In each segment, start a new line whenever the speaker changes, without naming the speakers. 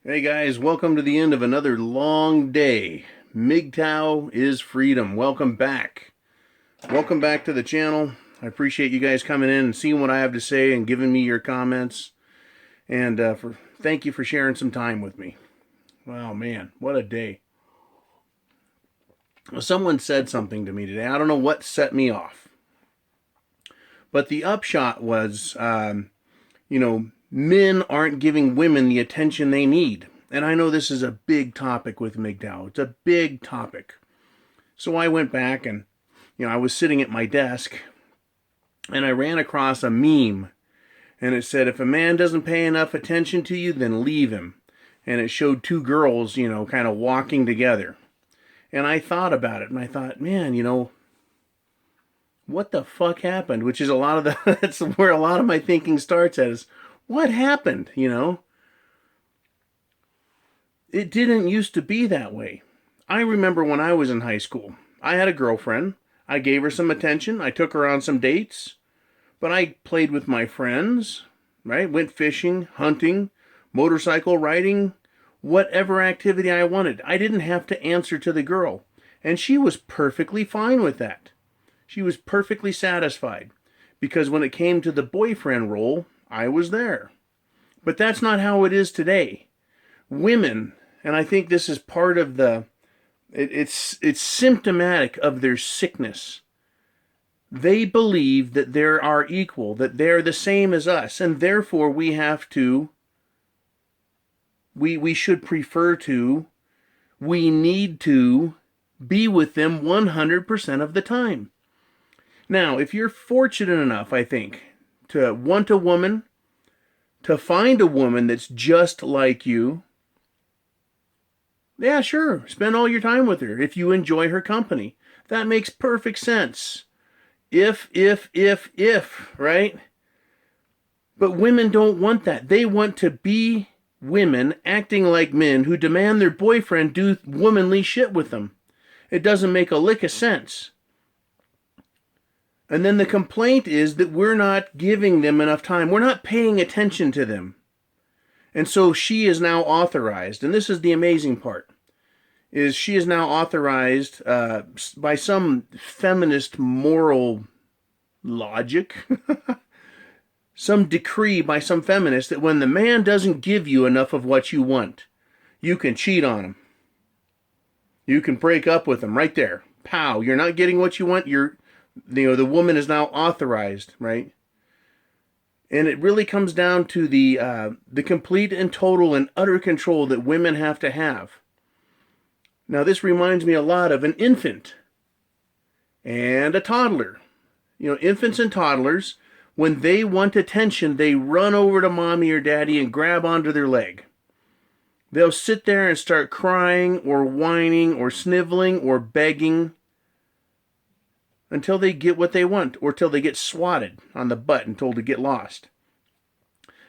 Hey guys, welcome to the end of another long day. Mgtow is freedom. Welcome back. Welcome back to the channel. I appreciate you guys coming in and seeing what I have to say and giving me your comments. And thank you for sharing some time with me. Wow, man, what a day. Someone said something to me today. I don't know what set me off. But the upshot was, men aren't giving women the attention they need. And I know this is a big topic with Mgtow. It's a big topic. So I went back and, I was sitting at my desk and I ran across a meme. And it said, if a man doesn't pay enough attention to you, then leave him. And it showed two girls, kind of walking together. And I thought about it and I thought, man, what the fuck happened? Which is a lot of that's where a lot of my thinking starts at is, what happened, It didn't used to be that way. I remember when I was in high school, I had a girlfriend. I gave her some attention. I took her on some dates. But I played with my friends, right? Went fishing, hunting, motorcycle riding, whatever activity I wanted. I didn't have to answer to the girl. And she was perfectly fine with that. She was perfectly satisfied. Because when it came to the boyfriend role, I was there. But that's not how it is today. Women, and I think this is part of it's symptomatic of their sickness. They believe that they are equal, that they're the same as us, and therefore we should prefer to, we need to be with them 100% of the time. Now, if you're fortunate enough, I think, to want a woman, to find a woman that's just like you, yeah, sure, spend all your time with her if you enjoy her company. That makes perfect sense. If, right? But women don't want that. They want to be women acting like men who demand their boyfriend do womanly shit with them. It doesn't make a lick of sense. And then the complaint is that we're not giving them enough time. We're not paying attention to them. And so she is now authorized, and this is the amazing part, is she is now authorized by some feminist moral logic, some decree by some feminist that when the man doesn't give you enough of what you want, you can cheat on him. You can break up with him right there. Pow, you're not getting what you want. The woman is now authorized, right? And it really comes down to the complete and total and utter control that women have to have. Now, this reminds me a lot of an infant and a toddler. Infants and toddlers, when they want attention, they run over to mommy or daddy and grab onto their leg. They'll sit there and start crying or whining or sniveling or begging until they get what they want or till they get swatted on the butt and told to get lost.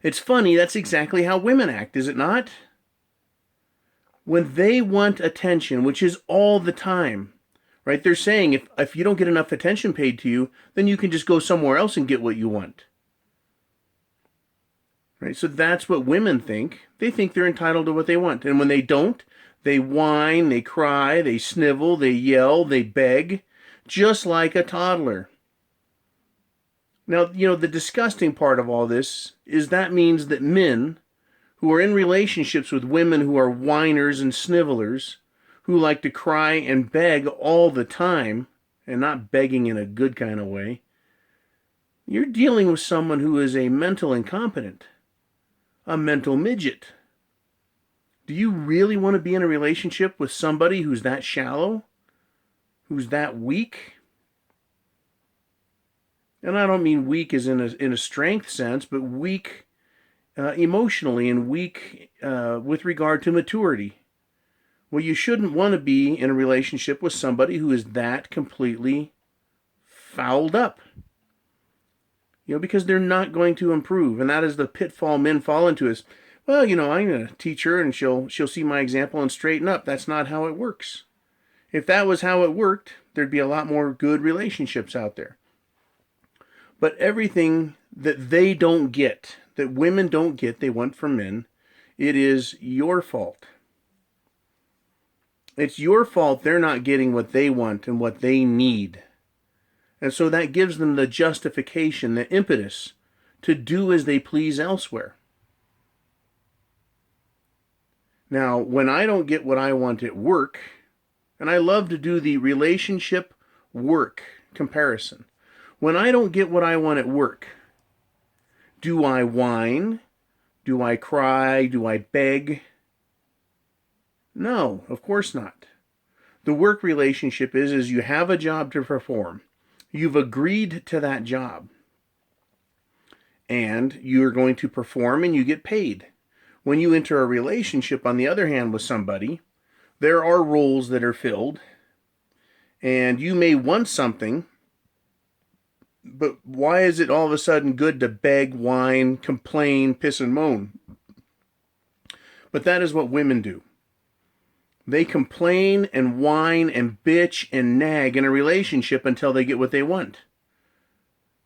It's funny, that's exactly how women act, is it not? When they want attention, which is all the time, right? They're saying if you don't get enough attention paid to you, then you can just go somewhere else and get what you want. Right? So that's what women think. They think they're entitled to what they want. And when they don't, they whine, they cry, they snivel, they yell, they beg, just like a toddler. Now, the disgusting part of all this is that means that men who are in relationships with women who are whiners and snivelers, who like to cry and beg all the time, and not begging in a good kind of way, you're dealing with someone who is a mental incompetent, a mental midget. Do you really want to be in a relationship with somebody who's that shallow? Who's that weak? And I don't mean weak as in a strength sense, but weak emotionally and weak with regard to maturity. Well, you shouldn't want to be in a relationship with somebody who is that completely fouled up. Because they're not going to improve. And that is the pitfall men fall into is, well, I'm going to teach her and she'll see my example and straighten up. That's not how it works. If that was how it worked, there'd be a lot more good relationships out there. But everything that they don't get, that women don't get, they want from men, It is your fault. It's your fault they're not getting what they want and what they need. And so that gives them the justification, the impetus to do as they please elsewhere. Now, when I don't get what I want at work, and I love to do the relationship work comparison. When I don't get what I want at work, do I whine? Do I cry? Do I beg? No, of course not. The work relationship is you have a job to perform. You've agreed to that job. And you're going to perform and you get paid. When you enter a relationship, on the other hand, with somebody, there are roles that are filled. And you may want something, but why is it all of a sudden good to beg, whine, complain, piss and moan? But that is what women do. They complain and whine and bitch and nag in a relationship until they get what they want.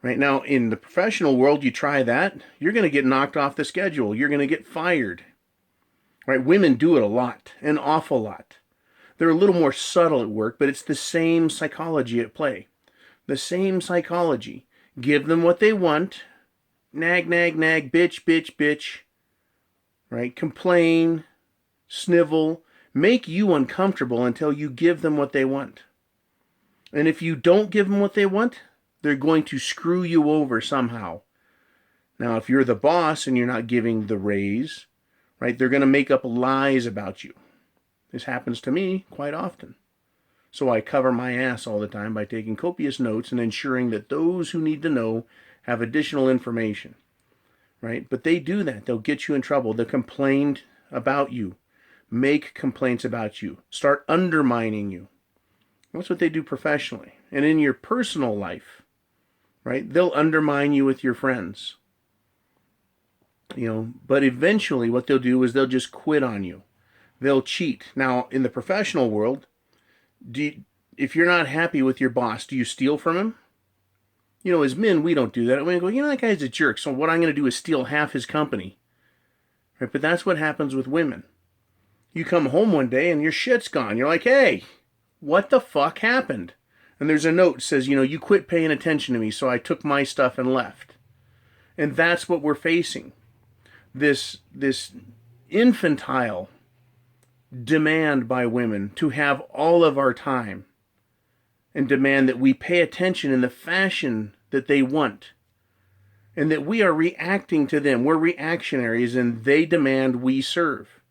Right now, in the professional world, you try that, you're going to get knocked off the schedule. You're going to get fired. Right? Women do it a lot, an awful lot. They're a little more subtle at work, but it's the same psychology at play. The same psychology. Give them what they want. Nag, nag, nag, bitch, bitch, bitch. Right? Complain, snivel, make you uncomfortable until you give them what they want. And if you don't give them what they want, they're going to screw you over somehow. Now, if you're the boss and you're not giving the raise, right, they're going to make up lies about you. This happens to me quite often. So I cover my ass all the time by taking copious notes and ensuring that those who need to know have additional information. Right? But they do that. They'll get you in trouble. They'll complain about you. Make complaints about you. Start undermining you. That's what they do professionally. And in your personal life, right, they'll undermine you with your friends. But eventually what they'll do is they'll just quit on you. They'll cheat. Now, in the professional world, if you're not happy with your boss, do you steal from him? As men, we don't do that. We go, that guy's a jerk, so what I'm going to do is steal half his company. Right? But that's what happens with women. You come home one day and your shit's gone. You're like, hey, what the fuck happened? And there's a note that says, you quit paying attention to me, so I took my stuff and left. And that's what we're facing. This infantile demand by women to have all of our time and demand that we pay attention in the fashion that they want and that we are reacting to them. We're reactionaries and they demand we serve.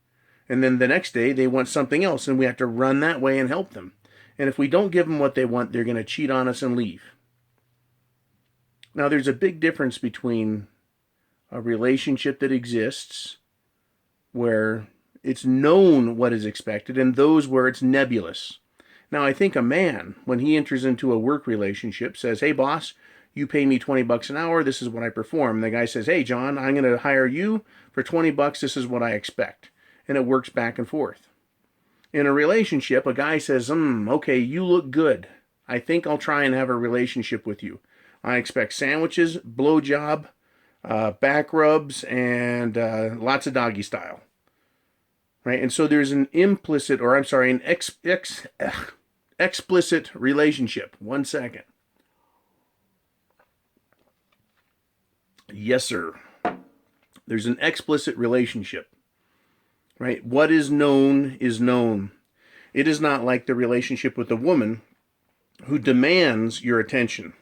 And then the next day they want something else and we have to run that way and help them. And if we don't give them what they want, they're going to cheat on us and leave. Now there's a big difference between a relationship that exists where it's known what is expected and those where it's nebulous. Now, I think a man, when he enters into a work relationship, says, hey, boss, you pay me $20 an hour. This is what I perform. And the guy says, hey, John, I'm going to hire you for $20. This is what I expect. And it works back and forth. In a relationship, a guy says, okay, you look good. I think I'll try and have a relationship with you. I expect sandwiches, blowjob, back rubs, and lots of doggy style. Right? And so there's an implicit, or I'm sorry, an explicit relationship. 1 second. Yes, sir. There's an explicit relationship. Right? What is known is known. It is not like the relationship with a woman who demands your attention.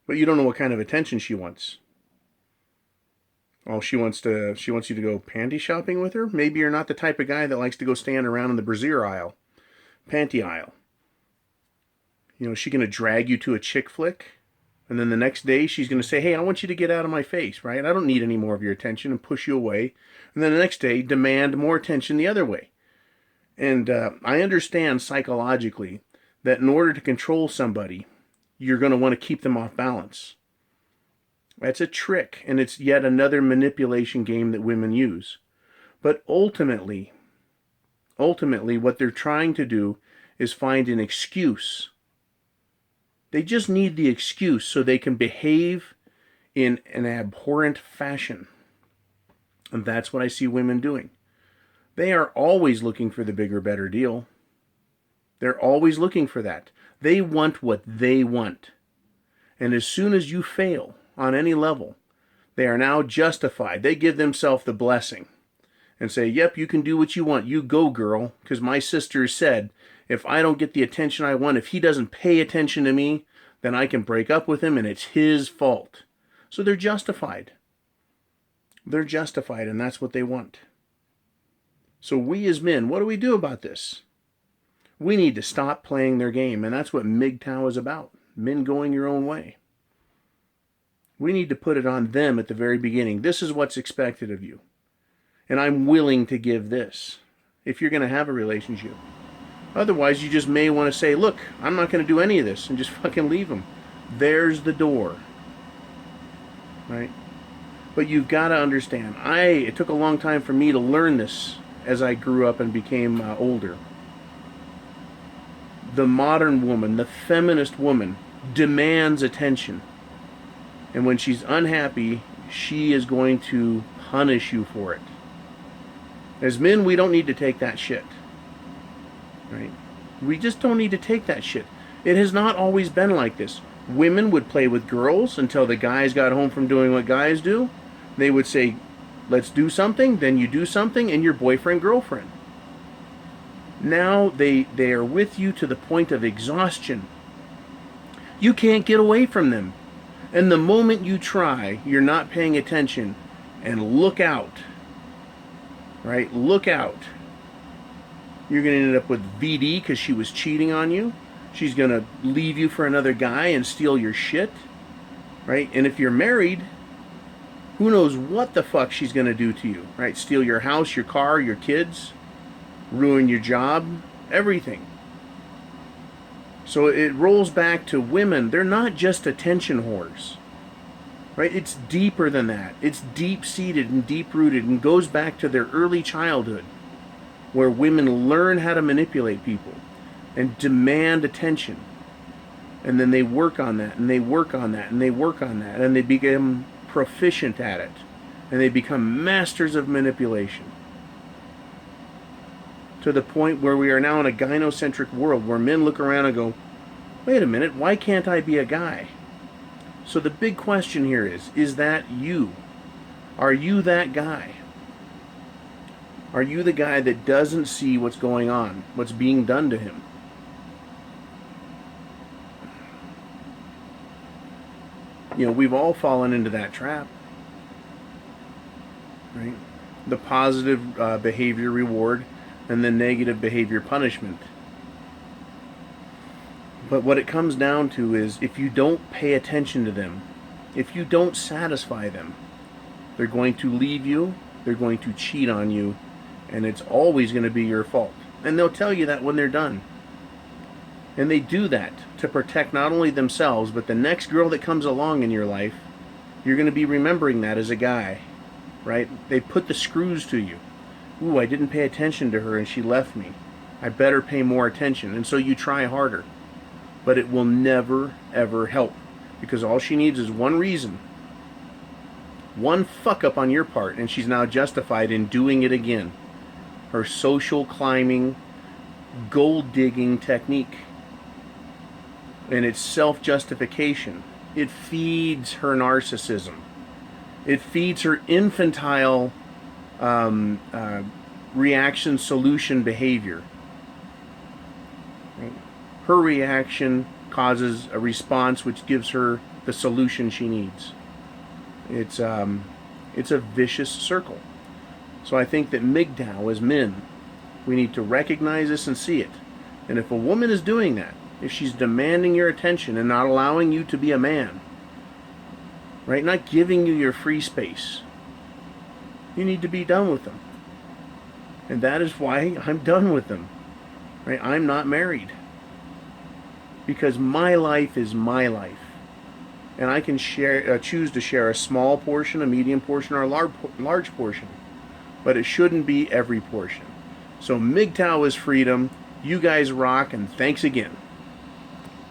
But you don't know what kind of attention she wants. Oh, she wants you to go panty shopping with her? Maybe you're not the type of guy that likes to go stand around in the brassiere aisle, panty aisle. Is she going to drag you to a chick flick? And then the next day she's going to say, hey, I want you to get out of my face, right? I don't need any more of your attention, and push you away. And then the next day demand more attention the other way. And I understand psychologically that in order to control somebody, you're going to want to keep them off balance. That's a trick, and it's yet another manipulation game that women use. But ultimately, what they're trying to do is find an excuse. They just need the excuse so they can behave in an abhorrent fashion. And that's what I see women doing. They are always looking for the bigger, better deal. They're always looking for that. They want what they want. And as soon as you fail on any level, they are now justified. They give themselves the blessing and say, yep, you can do what you want. You go, girl. Because my sister said, if I don't get the attention I want, if he doesn't pay attention to me, then I can break up with him and it's his fault. So they're justified. They're justified, and that's what they want. So we as men, what do we do about this? We need to stop playing their game, and that's what Mgtow is about. Men going your own way. We need to put it on them at the very beginning. This is what's expected of you. And I'm willing to give this if you're going to have a relationship. Otherwise, you just may want to say, look, I'm not going to do any of this, and just fucking leave them. There's the door. Right? But you've got to understand, it took a long time for me to learn this as I grew up and became older. The modern woman, the feminist woman, demands attention. And when she's unhappy, she is going to punish you for it. As men, we don't need to take that shit. Right? We just don't need to take that shit. It has not always been like this. Women would play with girls until the guys got home from doing what guys do. They would say, let's do something, then you do something, and you're boyfriend, girlfriend. Now they are with you to the point of exhaustion. You can't get away from them. And the moment you try, you're not paying attention. And look out. Right? Look out. You're going to end up with VD because she was cheating on you. She's going to leave you for another guy and steal your shit. Right? And if you're married, who knows what the fuck she's going to do to you. Right? Steal your house, your car, your kids. Ruin your job. Everything. So it rolls back to women. They're not just attention whores. Right? It's deeper than that. It's deep-seated and deep-rooted and goes back to their early childhood, where women learn how to manipulate people and demand attention. And then they work on that, and they work on that, and they work on that, and they become proficient at it. And they become masters of manipulation. To the point where we are now in a gynocentric world, where men look around and go, wait a minute, why can't I be a guy? So the big question here is that you? Are you that guy? Are you the guy that doesn't see what's going on, what's being done to him? You know, we've all fallen into that trap. Right? The positive behavior reward and the negative behavior punishment. But what it comes down to is, if you don't pay attention to them, if you don't satisfy them, they're going to leave you, they're going to cheat on you, and it's always going to be your fault. And they'll tell you that when they're done. And they do that to protect not only themselves, but the next girl that comes along in your life, you're going to be remembering that as a guy. Right? They put the screws to you. Ooh, I didn't pay attention to her and she left me. I better pay more attention. And so you try harder. But it will never, ever help. Because all she needs is one reason. One fuck up on your part, and she's now justified in doing it again. Her social climbing, gold digging technique. And it's self-justification. It feeds her narcissism. It feeds her infantile reaction solution behavior. Her reaction causes a response which gives her the solution she needs. It's a vicious circle. So I think that Mgtow, as men, we need to recognize this and see it. And if a woman is doing that, if she's demanding your attention and not allowing you to be a man, right, not giving you your free space, you need to be done with them. And that is why I'm done with them. Right? I'm not married. Because my life is my life. And I can choose to share a small portion, a medium portion, or a large portion. But it shouldn't be every portion. So Mgtow is freedom. You guys rock, and thanks again.